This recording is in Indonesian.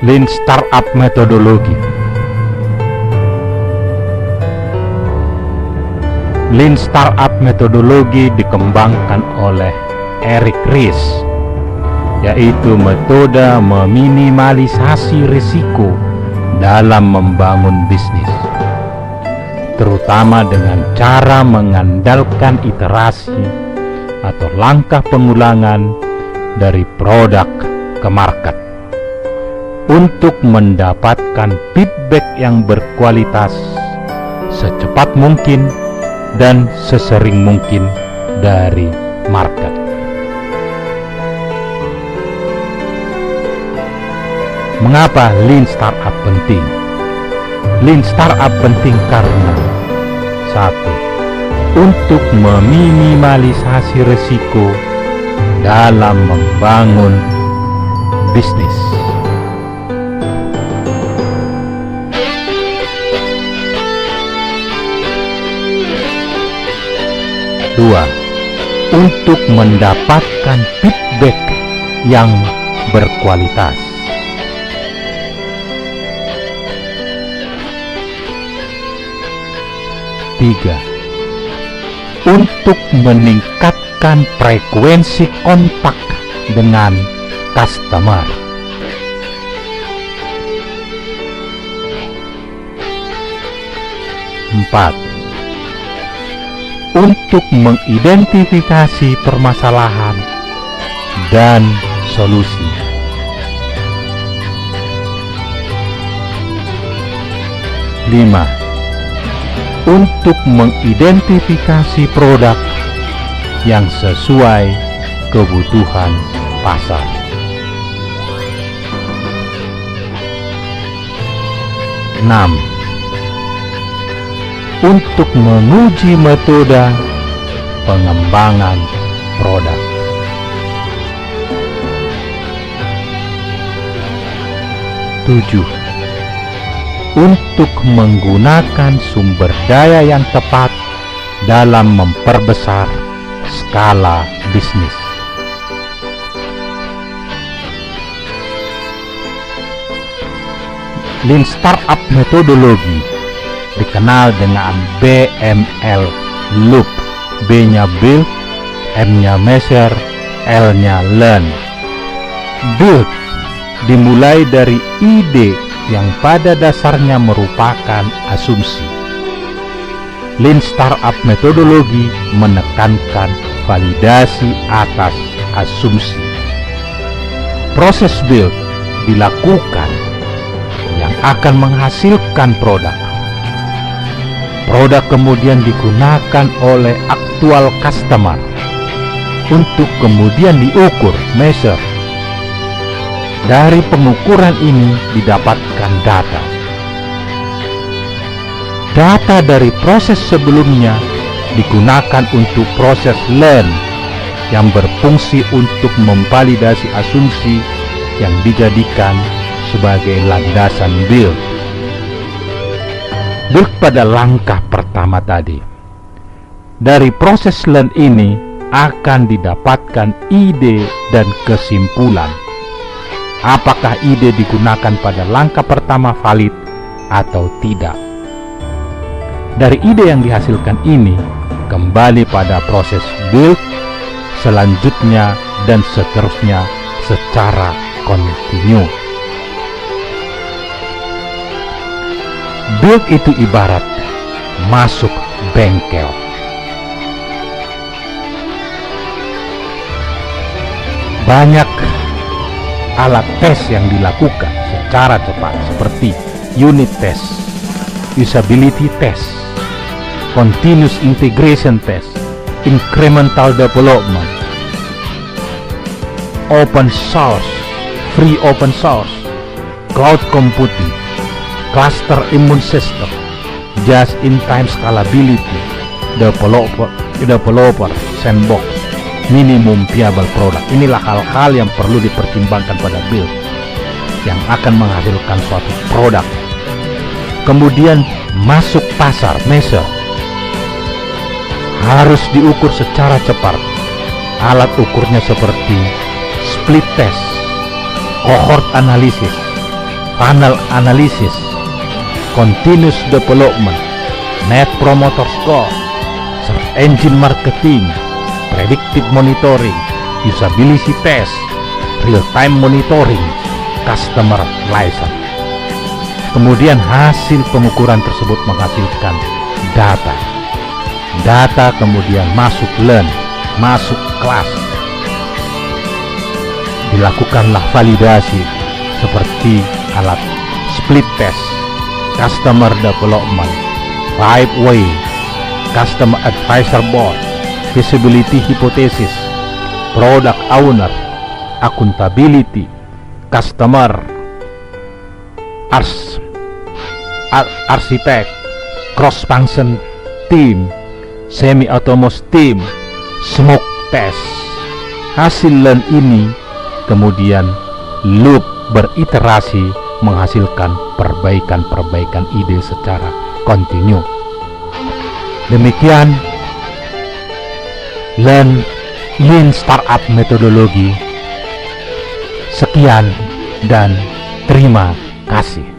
Lean Startup Methodology. Lean Startup Methodology dikembangkan oleh Eric Ries, yaitu metode meminimalisasi risiko dalam membangun bisnis, terutama dengan cara mengandalkan iterasi atau langkah pengulangan dari produk ke market untuk mendapatkan feedback yang berkualitas secepat mungkin dan sesering mungkin dari market. Mengapa Lean Startup penting? Lean Startup penting karena 1. Untuk meminimalisasi risiko dalam membangun bisnis. 2. Untuk mendapatkan feedback yang berkualitas. 3. Untuk meningkatkan frekuensi kontak dengan customer. 4. Untuk mengidentifikasi permasalahan dan solusi. 5. Untuk mengidentifikasi produk yang sesuai kebutuhan pasar. 6. Untuk menguji metode pengembangan produk. 7. Untuk menggunakan sumber daya yang tepat dalam memperbesar skala bisnis. Lean Startup Methodology dikenal dengan BML Loop. B-nya build, M-nya measure, L-nya learn. Build dimulai dari ide yang pada dasarnya merupakan asumsi. Lean Startup Methodology menekankan validasi atas asumsi. Proses build dilakukan yang akan menghasilkan produk. Produk kemudian digunakan oleh aktual customer untuk kemudian diukur, measure. Dari pengukuran ini didapatkan data. Data dari proses sebelumnya digunakan untuk proses learn yang berfungsi untuk memvalidasi asumsi yang dijadikan sebagai landasan build. Build pada langkah pertama tadi. Dari proses learn ini akan didapatkan ide dan kesimpulan. Apakah ide digunakan pada langkah pertama valid atau tidak? Dari ide yang dihasilkan ini kembali pada proses build selanjutnya dan seterusnya secara kontinu. Build itu ibarat masuk bengkel. Banyak alat tes yang dilakukan secara cepat seperti unit test, usability test, continuous integration test, incremental development, open source, free open source, cloud computing, cluster immune system, just-in-time scalability, developer sandbox, minimum viable product. Inilah hal-hal yang perlu dipertimbangkan pada build yang akan menghasilkan suatu produk. Kemudian masuk pasar, measure, harus diukur secara cepat. Alat ukurnya seperti split test, cohort analysis, funnel analysis, continuous development, net promoter score, search engine marketing, predictive monitoring, usability test, real-time monitoring, customer license. Kemudian hasil pengukuran tersebut menghasilkan data. Data kemudian masuk learn, masuk kelas. Dilakukanlah validasi seperti alat split test, customer development, 5-way, customer advisor board, feasibility hypothesis, product owner, accountability, customer architect, cross function team, semi autonomous team, smoke test. Hasil learn ini kemudian loop beriterasi menghasilkan perbaikan-perbaikan ide secara kontinu. Demikian Lean Startup metodologi. Sekian dan terima kasih.